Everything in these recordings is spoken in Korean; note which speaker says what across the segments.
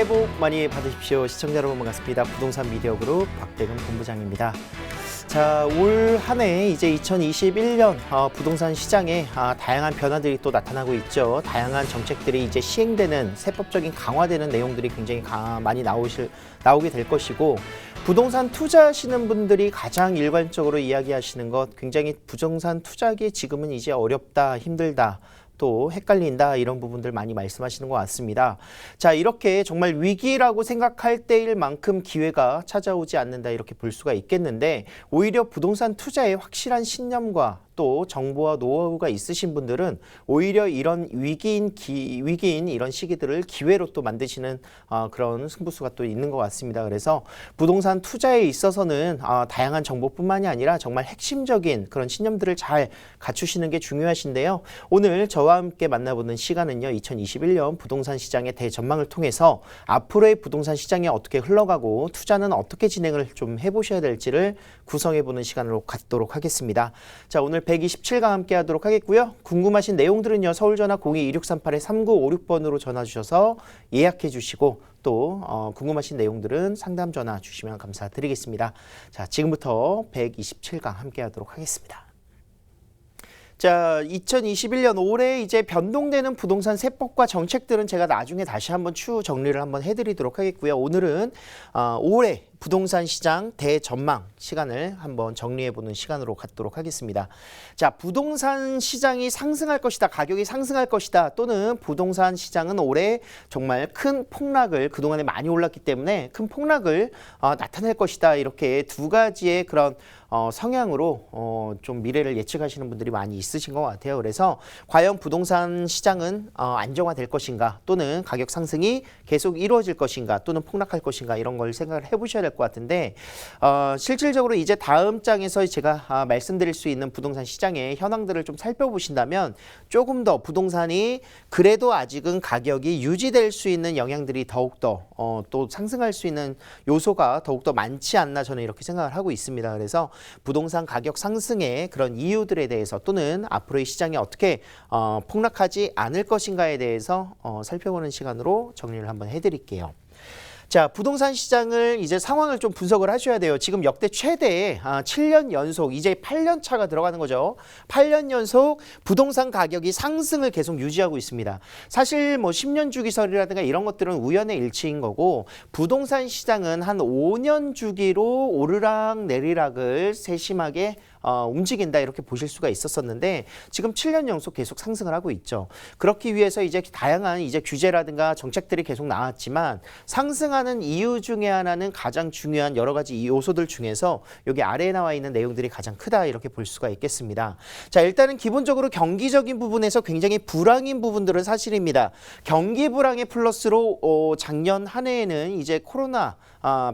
Speaker 1: 새해 복 많이 받으십시오. 시청자 여러분 반갑습니다. 부동산 미디어 그룹 박대근 본부장입니다. 자, 올 한 해 이제 2021년 부동산 시장에 다양한 변화들이 또 나타나고 있죠. 다양한 정책들이 이제 시행되는 세법적인 강화되는 내용들이 굉장히 많이 나오게 될 것이고, 부동산 투자하시는 분들이 가장 일관적으로 이야기하시는 것, 굉장히 부동산 투자하기 지금은 이제 어렵다, 힘들다, 또 헷갈린다, 이런 부분들 많이 말씀하시는 것 같습니다. 자, 이렇게 정말 위기라고 생각할 때일 만큼 기회가 찾아오지 않는다, 이렇게 볼 수가 있겠는데, 오히려 부동산 투자에 확실한 신념과 또 정보와 노하우가 있으신 분들은 오히려 이런 위기인 이런 시기들을 기회로 또 만드시는 그런 승부수가 또 있는 것 같습니다. 그래서 부동산 투자에 있어서는 다양한 정보뿐만이 아니라 정말 핵심적인 그런 신념들을 잘 갖추시는 게 중요하신데요. 오늘 저와 함께 만나보는 시간은요, 2021년 부동산 시장의 대전망을 통해서 앞으로의 부동산 시장이 어떻게 흘러가고 투자는 어떻게 진행을 좀 해보셔야 될지를 구성해보는 시간으로 갖도록 하겠습니다. 자, 오늘 127강 함께 하도록 하겠고요. 궁금하신 내용들은요, 서울전화 02-2638-3956번으로 전화 주셔서 예약해 주시고, 또 궁금하신 내용들은 상담 전화 주시면 감사드리겠습니다. 자, 지금부터 127강 함께 하도록 하겠습니다. 자, 2021년 올해 이제 변동되는 부동산 세법과 정책들은 제가 나중에 다시 한번 추후 정리를 한번 해드리도록 하겠고요. 오늘은 올해 부동산 시장 대전망 시간을 한번 정리해보는 시간으로 갖도록 하겠습니다. 자, 부동산 시장이 상승할 것이다, 가격이 상승할 것이다, 또는 부동산 시장은 올해 정말 큰 폭락을, 그동안에 많이 올랐기 때문에 큰 폭락을 나타낼 것이다, 이렇게 두 가지의 그런 성향으로 좀 미래를 예측하시는 분들이 많이 있으신 것 같아요. 그래서 과연 부동산 시장은 안정화될 것인가, 또는 가격 상승이 계속 이루어질 것인가, 또는 폭락할 것인가, 이런 걸 생각을 해보셔야 될 것 같은데, 실질적으로 이제 다음 장에서 제가 말씀드릴 수 있는 부동산 시장의 현황들을 좀 살펴보신다면 조금 더 부동산이 그래도 아직은 가격이 유지될 수 있는 영향들이 더욱더 또 상승할 수 있는 요소가 더욱더 많지 않나, 저는 이렇게 생각을 하고 있습니다. 그래서 부동산 가격 상승의 그런 이유들에 대해서, 또는 앞으로의 시장이 어떻게 폭락하지 않을 것인가에 대해서 살펴보는 시간으로 정리를 한번 해드릴게요. 자, 부동산 시장을 이제 상황을 좀 분석을 하셔야 돼요. 지금 역대 최대의 7년 연속, 이제 8년 차가 들어가는 거죠. 8년 연속 부동산 가격이 상승을 계속 유지하고 있습니다. 사실 뭐 10년 주기설이라든가 이런 것들은 우연의 일치인 거고, 부동산 시장은 한 5년 주기로 오르락 내리락을 세심하게 움직인다, 이렇게 보실 수가 있었었는데, 지금 7년 연속 계속 상승을 하고 있죠. 그렇기 위해서 이제 다양한 이제 규제라든가 정책들이 계속 나왔지만, 상승하는 이유 중에 하나는 가장 중요한 여러 가지 요소들 중에서 여기 아래에 나와 있는 내용들이 가장 크다, 이렇게 볼 수가 있겠습니다. 자, 일단은 기본적으로 경기적인 부분에서 굉장히 불황인 부분들은 사실입니다. 경기 불황의 플러스로 작년 한 해에는 이제 코로나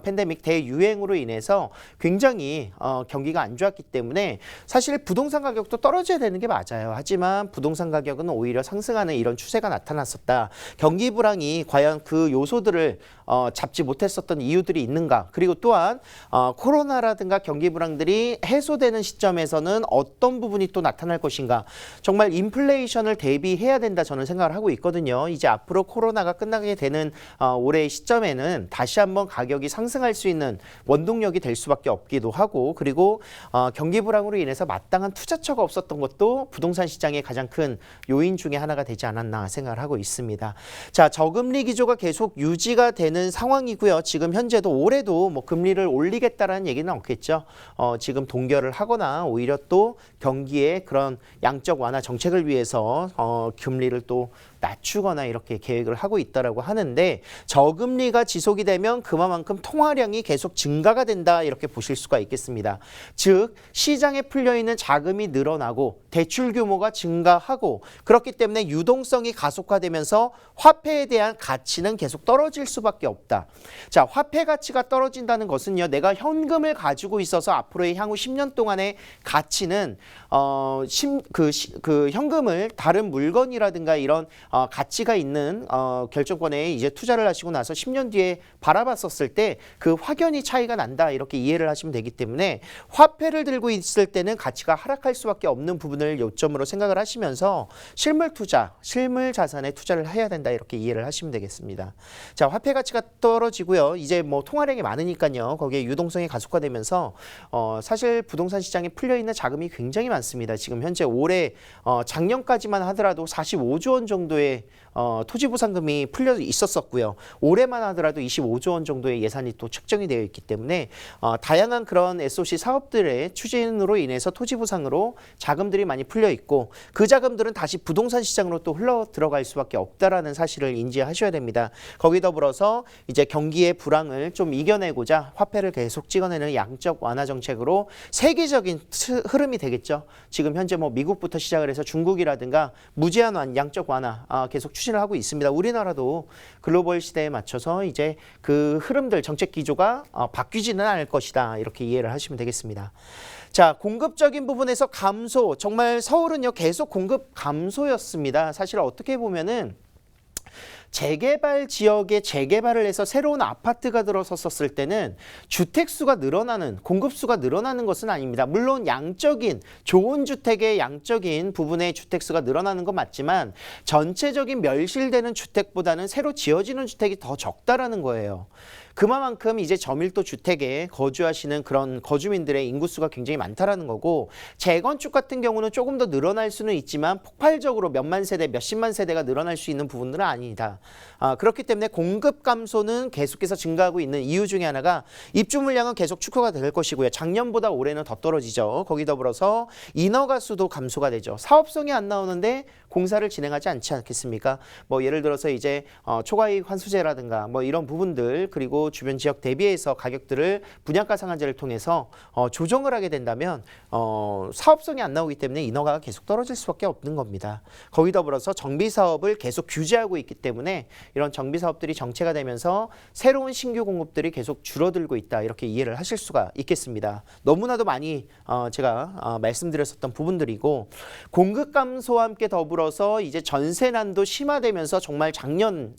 Speaker 1: 팬데믹 대유행으로 인해서 굉장히 경기가 안 좋았기 때문에 사실 부동산 가격도 떨어져야 되는 게 맞아요. 하지만 부동산 가격은 오히려 상승하는 이런 추세가 나타났었다. 경기 불황이 과연 그 요소들을 잡지 못했었던 이유들이 있는가, 그리고 또한 코로나라든가 경기 불황들이 해소되는 시점에서는 어떤 부분이 또 나타날 것인가, 정말 인플레이션을 대비해야 된다, 저는 생각을 하고 있거든요. 이제 앞으로 코로나가 끝나게 되는 올해의 시점에는 다시 한번 가격이 상승할 수 있는 원동력이 될 수밖에 없기도 하고, 그리고 경기 불황으로 인해서 마땅한 투자처가 없었던 것도 부동산 시장의 가장 큰 요인 중에 하나가 되지 않았나 생각을 하고 있습니다. 자, 저금리 기조가 계속 유지가 되는 상황이고요. 지금 현재도 올해도 뭐 금리를 올리겠다라는 얘기는 없겠죠. 지금 동결을 하거나 오히려 또 경기의 그런 양적 완화 정책을 위해서 금리를 또 낮추거나 이렇게 계획을 하고 있다라고 하는데, 저금리가 지속이 되면 그만큼 통화량이 계속 증가가 된다, 이렇게 보실 수가 있겠습니다. 즉, 시장에 풀려있는 자금이 늘어나고 대출 규모가 증가하고, 그렇기 때문에 유동성이 가속화되면서 화폐에 대한 가치는 계속 떨어질 수밖에 없다. 자, 화폐 가치가 떨어진다는 것은요, 내가 현금을 가지고 있어서 앞으로의 향후 10년 동안의 가치는 그 현금을 다른 물건이라든가 이런 가치가 있는 결정권에 이제 투자를 하시고 나서 10년 뒤에 바라봤었을 때 그 확연히 차이가 난다 이렇게 이해를 하시면 되기 때문에 화폐를 들고 있을 때는 가치가 하락할 수밖에 없는 부분을 요점으로 생각을 하시면서 실물 투자, 실물 자산에 투자를 해야 된다 이렇게 이해를 하시면 되겠습니다. 자, 화폐 가치가 떨어지고요. 이제 뭐 통화량이 많으니까요. 거기에 유동성이 가속화되면서 사실 부동산 시장에 풀려 있는 자금이 굉장히 많습니다. 지금 현재 올해 작년까지만 하더라도 45조 원 정도의 토지보상금이 풀려 있었었고요. 올해만 하더라도 25조 원 정도의 예산이 또 책정이 되어 있기 때문에 다양한 그런 SOC 사업들의 추진으로 인해서 토지보상으로 자금들이 많이 풀려 있고 그 자금들은 다시 부동산 시장으로 또 흘러 들어갈 수밖에 없다라는 사실을 인지하셔야 됩니다. 거기 더불어서 이제 경기의 불황을 좀 이겨내고자 화폐를 계속 찍어내는 양적 완화 정책으로 세계적인 흐름이 되겠죠. 지금 현재 뭐 미국부터 시작을 해서 중국이라든가 무제한 양적 완화 계속 추진을 하고 있습니다. 우리나라도 글로벌 시대에 맞춰서 이제 그 흐름들 정책 기조가 바뀌지는 않을 것이다 이렇게 이해를 하시면 되겠습니다. 자, 공급적인 부분에서 감소, 정말 서울은요 계속 공급 감소였습니다. 사실 어떻게 보면은 재개발 지역에 재개발을 해서 새로운 아파트가 들어섰을 때는 주택수가 늘어나는, 공급수가 늘어나는 것은 아닙니다. 물론 양적인, 좋은 주택의 양적인 부분의 주택수가 늘어나는 건 맞지만 전체적인 멸실되는 주택보다는 새로 지어지는 주택이 더 적다라는 거예요. 그만큼 이제 저밀도 주택에 거주하시는 그런 거주민들의 인구수가 굉장히 많다라는 거고 재건축 같은 경우는 조금 더 늘어날 수는 있지만 폭발적으로 몇만 세대, 몇십만 세대가 늘어날 수 있는 부분들은 아니다. 그렇기 때문에 공급 감소는 계속해서 증가하고 있는 이유 중에 하나가 입주 물량은 계속 축소가 될 것이고요. 작년보다 올해는 더 떨어지죠. 거기 더불어서 인허가 수도 감소가 되죠. 사업성이 안 나오는데 공사를 진행하지 않지 않겠습니까? 뭐 예를 들어서 이제 초과이익 환수제라든가 뭐 이런 부분들 그리고 주변 지역 대비해서 가격들을 분양가 상한제를 통해서 조정을 하게 된다면 사업성이 안 나오기 때문에 인허가가 계속 떨어질 수밖에 없는 겁니다. 거기 더불어서 정비 사업을 계속 규제하고 있기 때문에 이런 정비 사업들이 정체가 되면서 새로운 신규 공급들이 계속 줄어들고 있다 이렇게 이해를 하실 수가 있겠습니다. 너무나도 많이 제가 말씀드렸었던 부분들이고 공급 감소와 함께 더불어서 이제 전세난도 심화되면서 정말 작년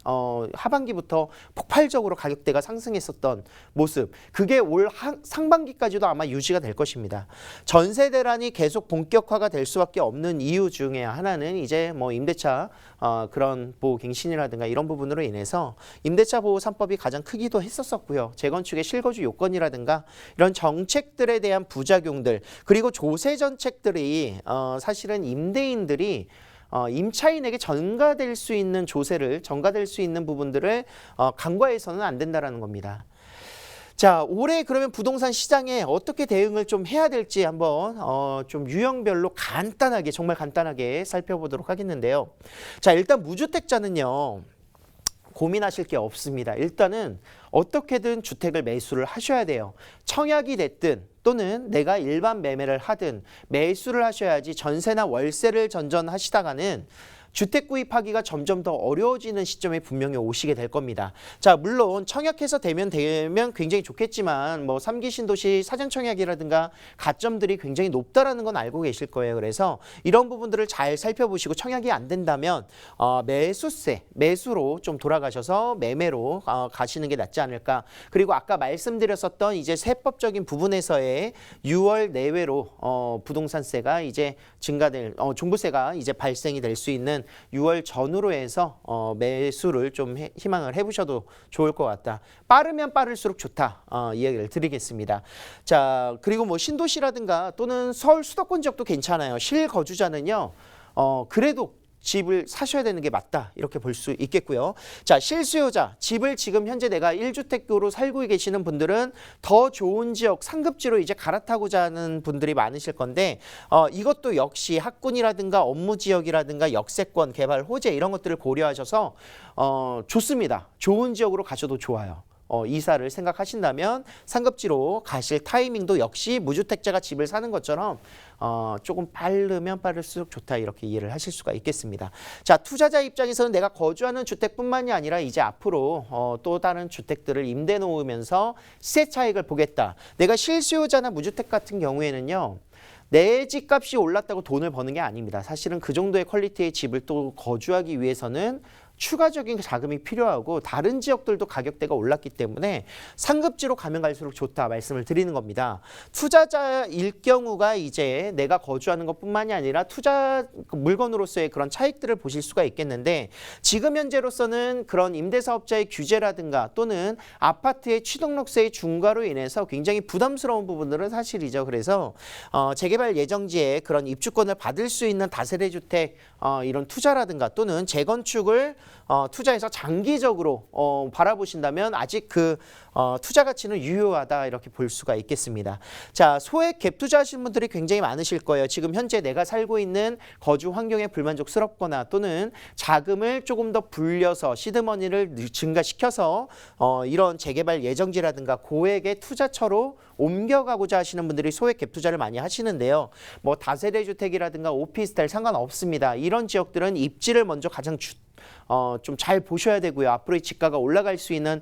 Speaker 1: 하반기부터 폭발적으로 가격대가 상승했었던 모습 그게 올 상반기까지도 아마 유지가 될 것입니다. 전세 대란이 계속 본격화가 될 수밖에 없는 이유 중에 하나는 이제 뭐 임대차 그런 보호 갱신이라든가 이런 부분으로 인해서 임대차 보호 3법이 가장 크기도 했었었고요. 재건축의 실거주 요건이라든가 이런 정책들에 대한 부작용들 그리고 조세 정책들이 사실은 임대인들이 임차인에게 전가될 수 있는 조세를 전가될 수 있는 부분들을 간과해서는 안 된다라는 겁니다. 자, 올해 그러면 부동산 시장에 어떻게 대응을 좀 해야 될지 한번 좀 유형별로 간단하게 정말 간단하게 살펴보도록 하겠는데요. 자, 일단 무주택자는요. 고민하실 게 없습니다. 일단은 어떻게든 주택을 매수를 하셔야 돼요. 청약이 됐든 또는 내가 일반 매매를 하든 매수를 하셔야지 전세나 월세를 전전하시다가는 주택 구입하기가 점점 더 어려워지는 시점에 분명히 오시게 될 겁니다. 자, 물론 청약해서 되면 굉장히 좋겠지만 뭐 3기 신도시 사전 청약이라든가 가점들이 굉장히 높다라는 건 알고 계실 거예요. 그래서 이런 부분들을 잘 살펴보시고 청약이 안 된다면 매수로 좀 돌아가셔서 매매로 가시는 게 낫지 않을까. 그리고 아까 말씀드렸었던 이제 세법적인 부분에서의 6월 내외로 부동산세가 이제 증가될 종부세가 이제 발생이 될 수 있는 6월 전후로 해서 매수를 좀 희망을 해보셔도 좋을 것 같다. 빠르면 빠를수록 좋다. 이야기를 드리겠습니다. 자, 그리고 뭐 신도시라든가 또는 서울 수도권 지역도 괜찮아요. 실거주자는요. 그래도 집을 사셔야 되는 게 맞다 이렇게 볼 수 있겠고요. 자, 실수요자 집을 지금 현재 내가 1주택으로 살고 계시는 분들은 더 좋은 지역 상급지로 이제 갈아타고자 하는 분들이 많으실 건데 이것도 역시 학군이라든가 업무 지역이라든가 역세권 개발 호재 이런 것들을 고려하셔서 좋습니다. 좋은 지역으로 가셔도 좋아요. 이사를 생각하신다면 상급지로 가실 타이밍도 역시 무주택자가 집을 사는 것처럼 조금 빠르면 빠를수록 좋다 이렇게 이해를 하실 수가 있겠습니다. 자, 투자자 입장에서는 내가 거주하는 주택뿐만이 아니라 이제 앞으로 또 다른 주택들을 임대 놓으면서 시세 차익을 보겠다. 내가 실수요자나 무주택 같은 경우에는요. 내 집값이 올랐다고 돈을 버는 게 아닙니다. 사실은 그 정도의 퀄리티의 집을 또 거주하기 위해서는 추가적인 자금이 필요하고 다른 지역들도 가격대가 올랐기 때문에 상급지로 가면 갈수록 좋다 말씀을 드리는 겁니다. 투자자일 경우가 이제 내가 거주하는 것뿐만이 아니라 투자 물건으로서의 그런 차익들을 보실 수가 있겠는데 지금 현재로서는 그런 임대사업자의 규제라든가 또는 아파트의 취등록세의 중과로 인해서 굉장히 부담스러운 부분들은 사실이죠. 그래서 재개발 예정지에 그런 입주권을 받을 수 있는 다세대 주택 이런 투자라든가 또는 재건축을 투자해서 장기적으로 바라보신다면 아직 그 투자 가치는 유효하다 이렇게 볼 수가 있겠습니다. 자, 소액 갭 투자하시는 분들이 굉장히 많으실 거예요. 지금 현재 내가 살고 있는 거주 환경에 불만족스럽거나 또는 자금을 조금 더 불려서 시드머니를 증가시켜서 이런 재개발 예정지라든가 고액의 투자처로 옮겨가고자 하시는 분들이 소액 갭 투자를 많이 하시는데요. 뭐 다세대 주택이라든가 오피스텔 상관없습니다. 이런 지역들은 입지를 먼저 가장 좀 잘 보셔야 되고요. 앞으로의 집가가 올라갈 수 있는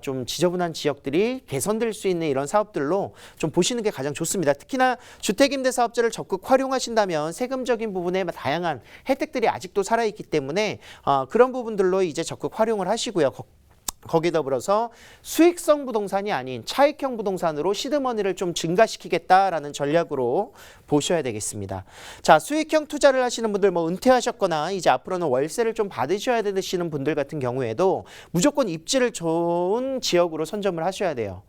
Speaker 1: 좀 지저분한 지역들이 개선될 수 있는 이런 사업들로 좀 보시는 게 가장 좋습니다. 특히나 주택임대사업자를 적극 활용하신다면 세금적인 부분에 다양한 혜택들이 아직도 살아있기 때문에 그런 부분들로 이제 적극 활용을 하시고요. 거기에 더불어서 수익성 부동산이 아닌 차익형 부동산으로 시드머니를 좀 증가시키겠다라는 전략으로 보셔야 되겠습니다. 자, 수익형 투자를 하시는 분들 뭐 은퇴하셨거나 이제 앞으로는 월세를 좀 받으셔야 되시는 분들 같은 경우에도 무조건 입지를 좋은 지역으로 선점을 하셔야 돼요.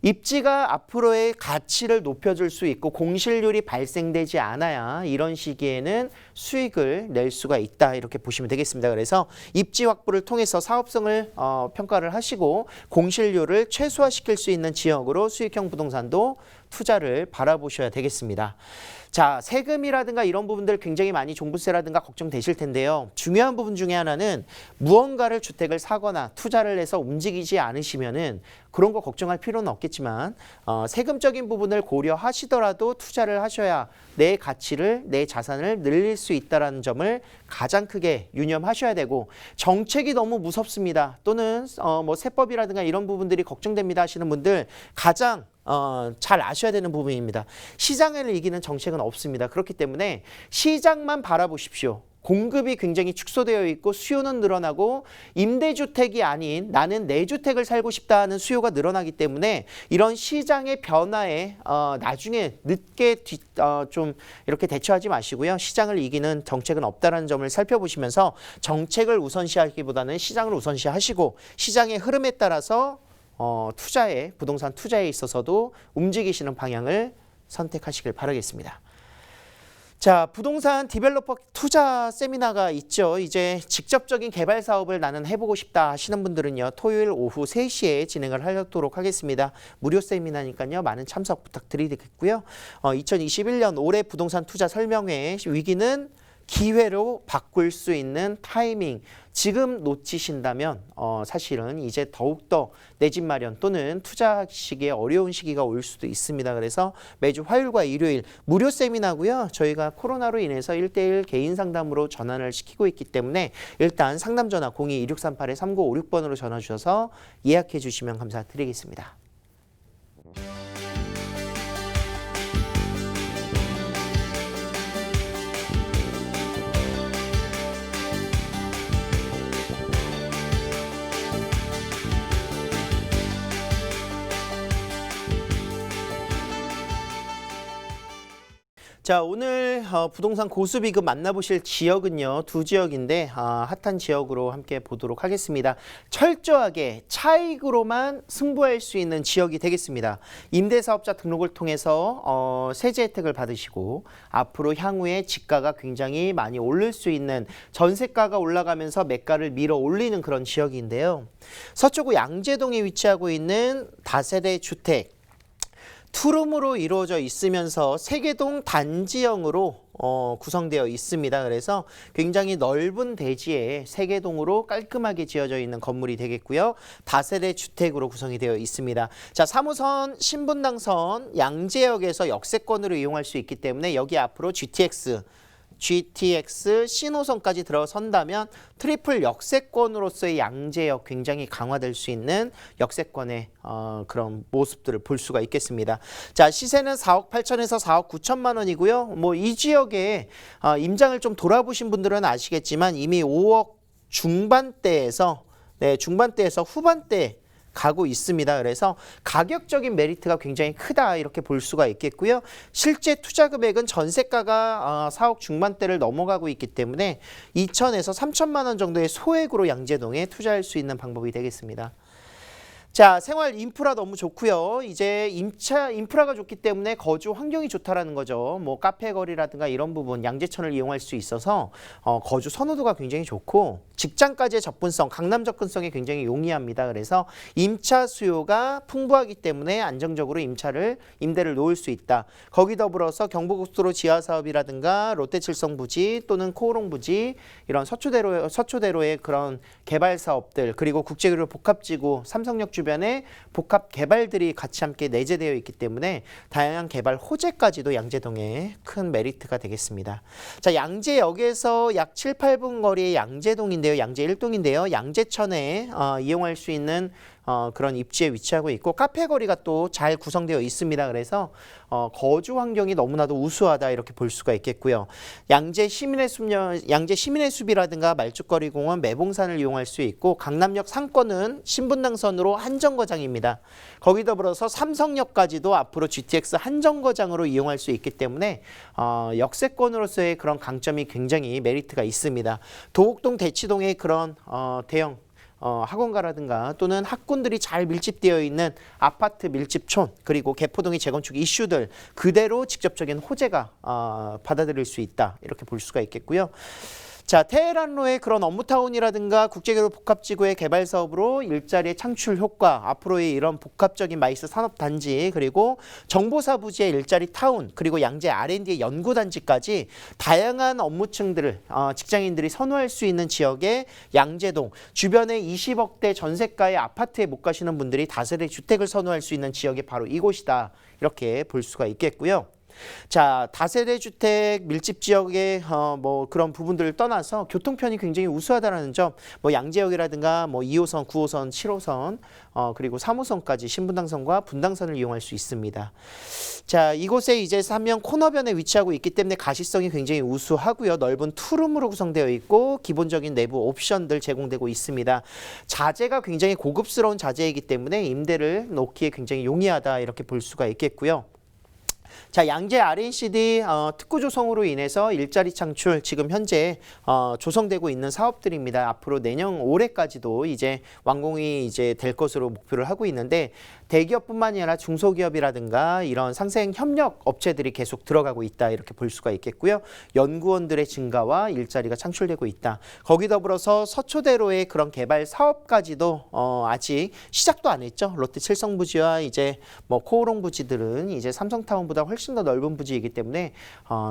Speaker 1: 입지가 앞으로의 가치를 높여줄 수 있고 공실률이 발생되지 않아야 이런 시기에는 수익을 낼 수가 있다 이렇게 보시면 되겠습니다. 그래서 입지 확보를 통해서 사업성을 평가를 하시고 공실률을 최소화시킬 수 있는 지역으로 수익형 부동산도 투자를 바라보셔야 되겠습니다. 자, 세금이라든가 이런 부분들 굉장히 많이 종부세라든가 걱정되실 텐데요. 중요한 부분 중에 하나는 무언가를 주택을 사거나 투자를 해서 움직이지 않으시면은 그런 거 걱정할 필요는 없겠지만 세금적인 부분을 고려하시더라도 투자를 하셔야 내 가치를, 내 자산을 늘릴 수 있다는 점을 가장 크게 유념하셔야 되고 정책이 너무 무섭습니다. 또는 뭐 세법이라든가 이런 부분들이 걱정됩니다 하시는 분들 가장 잘 아셔야 되는 부분입니다. 시장을 이기는 정책은 없습니다. 그렇기 때문에 시장만 바라보십시오. 공급이 굉장히 축소되어 있고 수요는 늘어나고 임대주택이 아닌 나는 내 주택을 살고 싶다 하는 수요가 늘어나기 때문에 이런 시장의 변화에 나중에 늦게 좀 이렇게 대처하지 마시고요. 시장을 이기는 정책은 없다는 점을 살펴보시면서 정책을 우선시하기보다는 시장을 우선시하시고 시장의 흐름에 따라서 부동산 투자에 있어서도 움직이시는 방향을 선택하시길 바라겠습니다. 자, 부동산 디벨로퍼 투자 세미나가 있죠. 이제 직접적인 개발 사업을 나는 해보고 싶다 하시는 분들은요. 토요일 오후 3시에 진행을 하도록 하겠습니다. 무료 세미나니까요. 많은 참석 부탁드리겠고요. 2021년 올해 부동산 투자 설명회 위기는 기회로 바꿀 수 있는 타이밍 지금 놓치신다면 사실은 이제 더욱더 내 집 마련 또는 투자하시기에 어려운 시기가 올 수도 있습니다. 그래서 매주 화요일과 일요일 무료 세미나고요. 저희가 코로나로 인해서 1:1 개인 상담으로 전환을 시키고 있기 때문에 일단 상담 전화 02-2638-3956번으로 전화 주셔서 예약해 주시면 감사드리겠습니다. 자, 오늘 부동산 고수비급 만나보실 지역은요. 두 지역인데 핫한 지역으로 함께 보도록 하겠습니다. 철저하게 차익으로만 승부할 수 있는 지역이 되겠습니다. 임대사업자 등록을 통해서 세제 혜택을 받으시고 앞으로 향후에 집가가 굉장히 많이 오를 수 있는 전세가가 올라가면서 매가를 밀어 올리는 그런 지역인데요. 서초구 양재동에 위치하고 있는 다세대 주택 투룸으로 이루어져 있으면서 세개동 단지형으로 구성되어 있습니다. 그래서 굉장히 넓은 대지에 세개동으로 깔끔하게 지어져 있는 건물이 되겠고요. 다세대 주택으로 구성이 되어 있습니다. 자, 3호선 신분당선 양재역에서 역세권으로 이용할 수 있기 때문에 여기 앞으로 GTX GTX 신호선까지 들어선다면 트리플 역세권으로서의 양재역 굉장히 강화될 수 있는 역세권의 그런 모습들을 볼 수가 있겠습니다. 자, 시세는 4억 8천에서 4억 9천만 원이고요. 뭐 이 지역에 임장을 좀 돌아보신 분들은 아시겠지만 이미 5억 중반대에서 후반대 가고 있습니다. 그래서 가격적인 메리트가 굉장히 크다 이렇게 볼 수가 있겠고요. 실제 투자 금액은 전세가가 4억 중반대를 넘어가고 있기 때문에 2천에서 3천만 원 정도의 소액으로 양재동에 투자할 수 있는 방법이 되겠습니다. 자, 생활 인프라 너무 좋고요. 이제 인프라가 좋기 때문에 거주 환경이 좋다라는 거죠. 뭐 카페 거리라든가 이런 부분 양재천을 이용할 수 있어서 거주 선호도가 굉장히 좋고 직장까지의 접근성, 강남 접근성이 굉장히 용이합니다. 그래서 임차 수요가 풍부하기 때문에 안정적으로 임대를 놓을 수 있다. 거기 더불어서 경부고속도로 지하 사업이라든가 롯데칠성 부지 또는 코오롱 부지 이런 서초대로의 그런 개발 사업들 그리고 국제교류 복합지구 삼성역 주변에 복합 개발들이 같이 함께 내재되어 있기 때문에 다양한 개발 호재까지도 양재동에 큰 메리트가 되겠습니다. 자, 양재역에서 약 7, 8분 거리의 양재동인데요. 양재 1동인데요. 양재천에 이용할 수 있는 그런 입지에 위치하고 있고 카페 거리가 또 잘 구성되어 있습니다. 그래서 거주 환경이 너무나도 우수하다 이렇게 볼 수가 있겠고요. 양재 시민의 숲이라든가 말죽거리 공원, 매봉산을 이용할 수 있고 강남역 상권은 신분당선으로 한정거장입니다. 거기 더불어서 삼성역까지도 앞으로 GTX 한정거장으로 이용할 수 있기 때문에 역세권으로서의 그런 강점이 굉장히 메리트가 있습니다. 도곡동 대치동의 그런 대형 학원가라든가 또는 학군들이 잘 밀집되어 있는 아파트 밀집촌 그리고 개포동의 재건축 이슈들 그대로 직접적인 호재가 받아들일 수 있다 이렇게 볼 수가 있겠고요. 자, 테헤란로의 그런 업무타운이라든가 국제교류 복합지구의 개발 사업으로 일자리의 창출 효과, 앞으로의 이런 복합적인 마이스 산업단지, 그리고 정보사 부지의 일자리 타운, 그리고 양재 R&D의 연구단지까지 다양한 업무층들을 직장인들이 선호할 수 있는 지역의 양재동, 주변에 20억대 전세가의 아파트에 못 가시는 분들이 다세대 주택을 선호할 수 있는 지역이 바로 이곳이다. 이렇게 볼 수가 있겠고요. 자, 다세대 주택 밀집 지역의 뭐 그런 부분들을 떠나서 교통편이 굉장히 우수하다는 점, 뭐 양재역이라든가 뭐 2호선, 9호선, 7호선, 그리고 3호선까지 신분당선과 분당선을 이용할 수 있습니다. 자, 이곳에 이제 삼면 코너변에 위치하고 있기 때문에 가시성이 굉장히 우수하고요. 넓은 투룸으로 구성되어 있고 기본적인 내부 옵션들 제공되고 있습니다. 자재가 굉장히 고급스러운 자재이기 때문에 임대를 놓기에 굉장히 용이하다 이렇게 볼 수가 있겠고요. 자, 양재 R&CD 특구 조성으로 인해서 일자리 창출 지금 현재 조성되고 있는 사업들입니다. 앞으로 내년 올해까지도 이제 완공이 이제 될 것으로 목표를 하고 있는데 대기업뿐만이 아니라 중소기업이라든가 이런 상생 협력 업체들이 계속 들어가고 있다 이렇게 볼 수가 있겠고요. 연구원들의 증가와 일자리가 창출되고 있다. 거기 더불어서 서초대로의 그런 개발 사업까지도 아직 시작도 안 했죠. 롯데칠성 부지와 이제 뭐 코오롱 부지들은 이제 삼성타운보다 훨씬 더 넓은 부지이기 때문에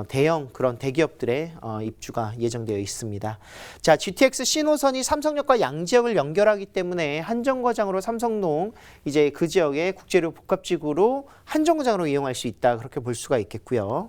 Speaker 1: 대형 그런 대기업들의 입주가 예정되어 있습니다. 자, GTX 신호선이 삼성역과 양재역을 연결하기 때문에 한정거장으로 삼성동 이제 그 지역의 국제료 복합지구로 한정거장으로 이용할 수 있다 그렇게 볼 수가 있겠고요.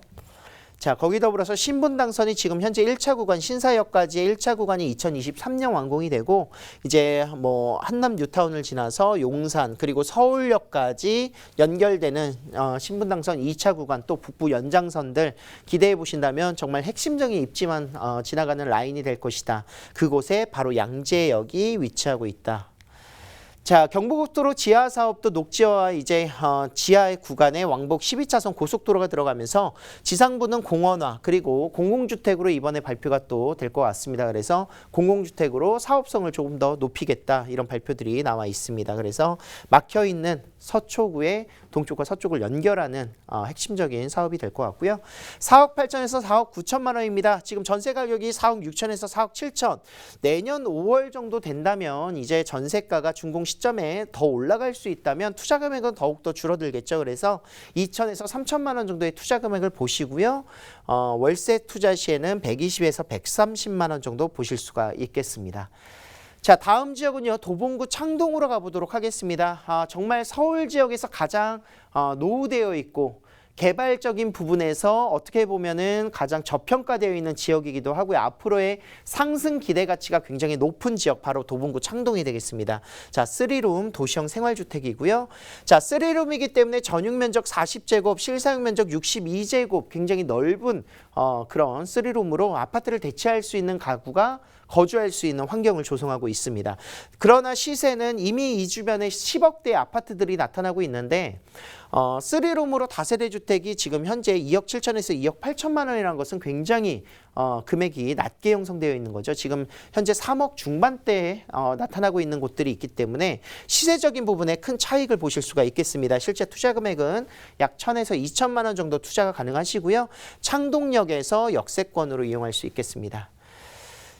Speaker 1: 자, 거기 더불어서 신분당선이 지금 현재 1차 구간 신사역까지의 1차 구간이 2023년 완공이 되고 이제 뭐 한남 뉴타운을 지나서 용산 그리고 서울역까지 연결되는 신분당선 2차 구간 또 북부 연장선들 기대해 보신다면 정말 핵심적인 입지만 지나가는 라인이 될 것이다. 그곳에 바로 양재역이 위치하고 있다. 자, 경부고속도로 지하 사업도 녹지와 이제 지하의 구간에 왕복 12차선 고속도로가 들어가면서 지상부는 공원화 그리고 공공주택으로 이번에 발표가 또 될 것 같습니다. 그래서 공공주택으로 사업성을 조금 더 높이겠다 이런 발표들이 나와 있습니다. 그래서 막혀있는 서초구의 동쪽과 서쪽을 연결하는 핵심적인 사업이 될 것 같고요. 4억 8천에서 4억 9천만 원입니다. 지금 전세 가격이 4억 6천에서 4억 7천. 내년 5월 정도 된다면 이제 전세가가 준공 시점에 더 올라갈 수 있다면 투자 금액은 더욱더 줄어들겠죠. 그래서 2천에서 3천만 원 정도의 투자 금액을 보시고요. 월세 투자 시에는 120에서 130만 원 정도 보실 수가 있겠습니다. 자, 다음 지역은요. 도봉구 창동으로 가보도록 하겠습니다. 정말 서울 지역에서 가장 노후되어 있고 개발적인 부분에서 어떻게 보면은 가장 저평가되어 있는 지역이기도 하고요. 앞으로의 상승 기대 가치가 굉장히 높은 지역, 바로 도봉구 창동이 되겠습니다. 자, 3룸 도시형 생활주택이고요. 자, 3룸이기 때문에 전용 면적 40제곱, 실사용 면적 62제곱, 굉장히 넓은 그런 3룸으로 아파트를 대체할 수 있는 가구가 거주할 수 있는 환경을 조성하고 있습니다. 그러나 시세는 이미 이 주변에 10억대의 아파트들이 나타나고 있는데 3룸으로 다세대 주택이 지금 현재 2억 7천에서 2억 8천만 원이라는 것은 굉장히 금액이 낮게 형성되어 있는 거죠. 지금 현재 3억 중반대에 나타나고 있는 곳들이 있기 때문에 시세적인 부분에 큰 차익을 보실 수가 있겠습니다. 실제 투자 금액은 약 1,000에서 2천만 원 정도 투자가 가능하시고요. 창동역에서 역세권으로 이용할 수 있겠습니다.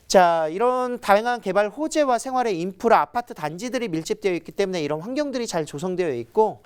Speaker 1: 자, 이런 다양한 개발 호재와 생활의 인프라, 아파트 단지들이 밀집되어 있기 때문에 이런 환경들이 잘 조성되어 있고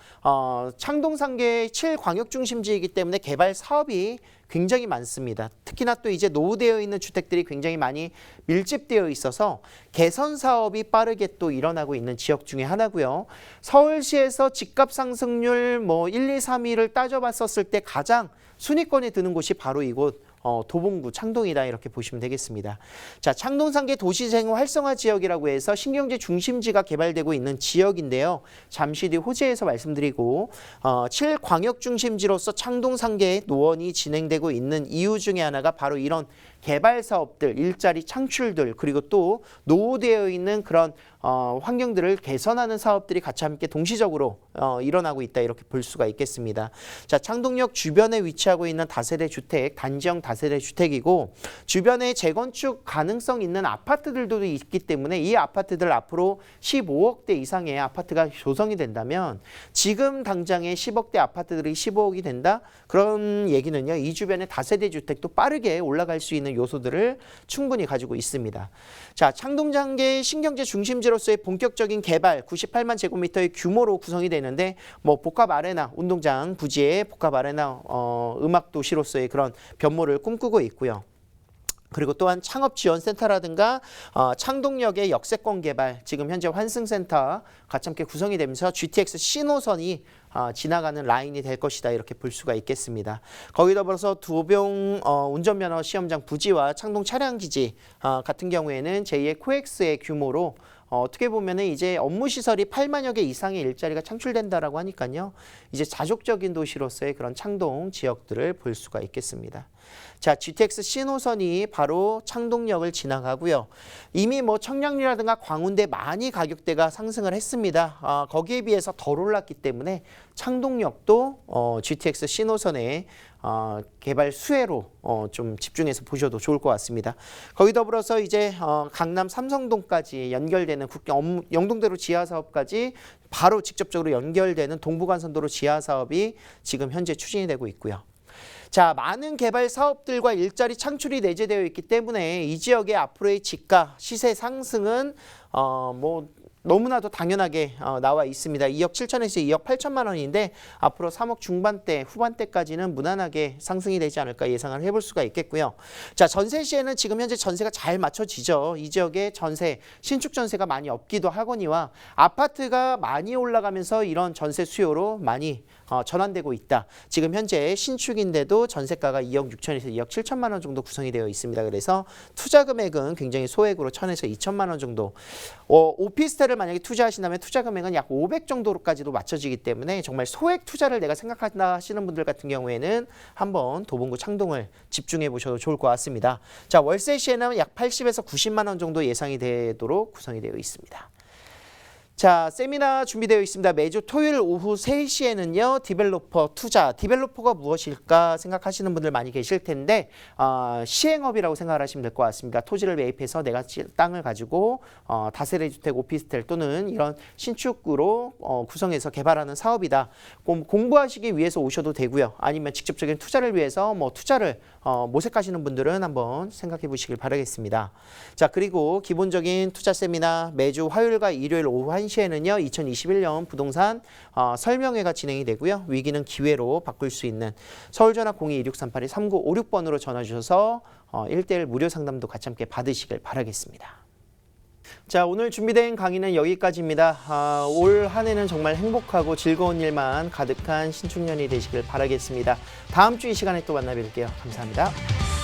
Speaker 1: 창동 상계의 7광역중심지이기 때문에 개발 사업이 굉장히 많습니다. 특히나 또 이제 노후되어 있는 주택들이 굉장히 많이 밀집되어 있어서 개선 사업이 빠르게 또 일어나고 있는 지역 중에 하나고요. 서울시에서 집값 상승률 1, 2, 3위를 따져봤었을 때 가장 순위권에 드는 곳이 바로 이곳 도봉구 창동이다, 이렇게 보시면 되겠습니다. 자, 창동상계 도시재생 활성화 지역이라고 해서 신경제 중심지가 개발되고 있는 지역인데요. 잠시 뒤 호재에서 말씀드리고 7광역 중심지로서 창동상계의 노원이 진행되고 있는 이유 중에 하나가 바로 이런 개발 사업들, 일자리 창출들, 그리고 또 노후되어 있는 그런 환경들을 개선하는 사업들이 같이 함께 동시적으로 일어나고 있다, 이렇게 볼 수가 있겠습니다. 자, 창동역 주변에 위치하고 있는 다세대 주택, 단지형 다세대 주택이고 주변에 재건축 가능성 있는 아파트들도 있기 때문에 이 아파트들 앞으로 15억대 이상의 아파트가 조성이 된다면 지금 당장의 10억대 아파트들이 15억이 된다? 그런 얘기는요, 이 주변의 다세대 주택도 빠르게 올라갈 수 있는 요소들을 충분히 가지고 있습니다. 자, 창동장계 신경제 중심지로서의 본격적인 개발 98만 제곱미터의 규모로 구성이 되는데 복합 아레나, 운동장 부지에 복합 아레나, 음악 도시로서의 그런 변모를 꿈꾸고 있고요. 그리고 또한 창업지원센터라든가 창동역의 역세권 개발, 지금 현재 환승센터 같이 함께 구성이 되면서 GTX 신호선이 지나가는 라인이 될 것이다, 이렇게 볼 수가 있겠습니다. 거기 더불어서 도봉 운전면허 시험장 부지와 창동 차량기지 같은 경우에는 제2의 코엑스의 규모로 어떻게 보면은 이제 업무 시설이 8만여 개 이상의 일자리가 창출된다라고 하니까요. 이제 자족적인 도시로서의 그런 창동 지역들을 볼 수가 있겠습니다. 자, GTX 신호선이 바로 창동역을 지나가고요. 이미 청량리라든가 광운대 많이 가격대가 상승을 했습니다. 거기에 비해서 덜 올랐기 때문에 창동역도 GTX 신호선의 개발 수혜로 좀 집중해서 보셔도 좋을 것 같습니다. 거기 더불어서 이제 강남 삼성동까지 연결되는 국경 영동대로 지하 사업까지 바로 직접적으로 연결되는 동부간선도로 지하 사업이 지금 현재 추진이 되고 있고요. 자, 많은 개발 사업들과 일자리 창출이 내재되어 있기 때문에 이 지역의 앞으로의 집가 시세 상승은 너무나도 당연하게 나와 있습니다. 2억 7천에서 2억 8천만 원인데 앞으로 3억 중반대, 후반대까지는 무난하게 상승이 되지 않을까 예상을 해볼 수가 있겠고요. 자, 전세 시에는 지금 현재 전세가 잘 맞춰지죠. 이 지역에 전세, 신축 전세가 많이 없기도 하거니와 아파트가 많이 올라가면서 이런 전세 수요로 많이 전환되고 있다. 지금 현재 신축인데도 전세가가 2억 6천에서 2억 7천만 원 정도 구성이 되어 있습니다. 그래서 투자 금액은 굉장히 소액으로 1,000에서 2천만 원 정도. 오피스텔을 만약에 투자하신다면 투자 금액은 약 500 정도로까지도 맞춰지기 때문에 정말 소액 투자를 내가 생각한다 하시는 분들 같은 경우에는 한번 도봉구 창동을 집중해 보셔도 좋을 것 같습니다. 자, 월세 시에는 약 80에서 90만 원 정도 예상이 되도록 구성이 되어 있습니다. 자, 세미나 준비되어 있습니다. 매주 토요일 오후 3시에는요. 디벨로퍼 투자, 디벨로퍼가 무엇일까 생각하시는 분들 많이 계실 텐데 시행업이라고 생각을 하시면 될 것 같습니다. 토지를 매입해서 내가 땅을 가지고 다세대 주택, 오피스텔 또는 이런 신축으로 구성해서 개발하는 사업이다. 공부하시기 위해서 오셔도 되고요. 아니면 직접적인 투자를 위해서 투자를 모색하시는 분들은 한번 생각해 보시길 바라겠습니다. 자, 그리고 기본적인 투자 세미나 매주 화요일과 일요일 오후 1시에는요. 2021년 부동산 설명회가 진행이 되고요. 위기는 기회로 바꿀 수 있는 서울전화 02-2638-3956번으로 전화 주셔서 1:1 무료 상담도 같이 함께 받으시길 바라겠습니다. 자, 오늘 준비된 강의는 여기까지입니다. 올 한 해는 정말 행복하고 즐거운 일만 가득한 신축년이 되시길 바라겠습니다. 다음 주 이 시간에 또 만나 뵐게요. 감사합니다.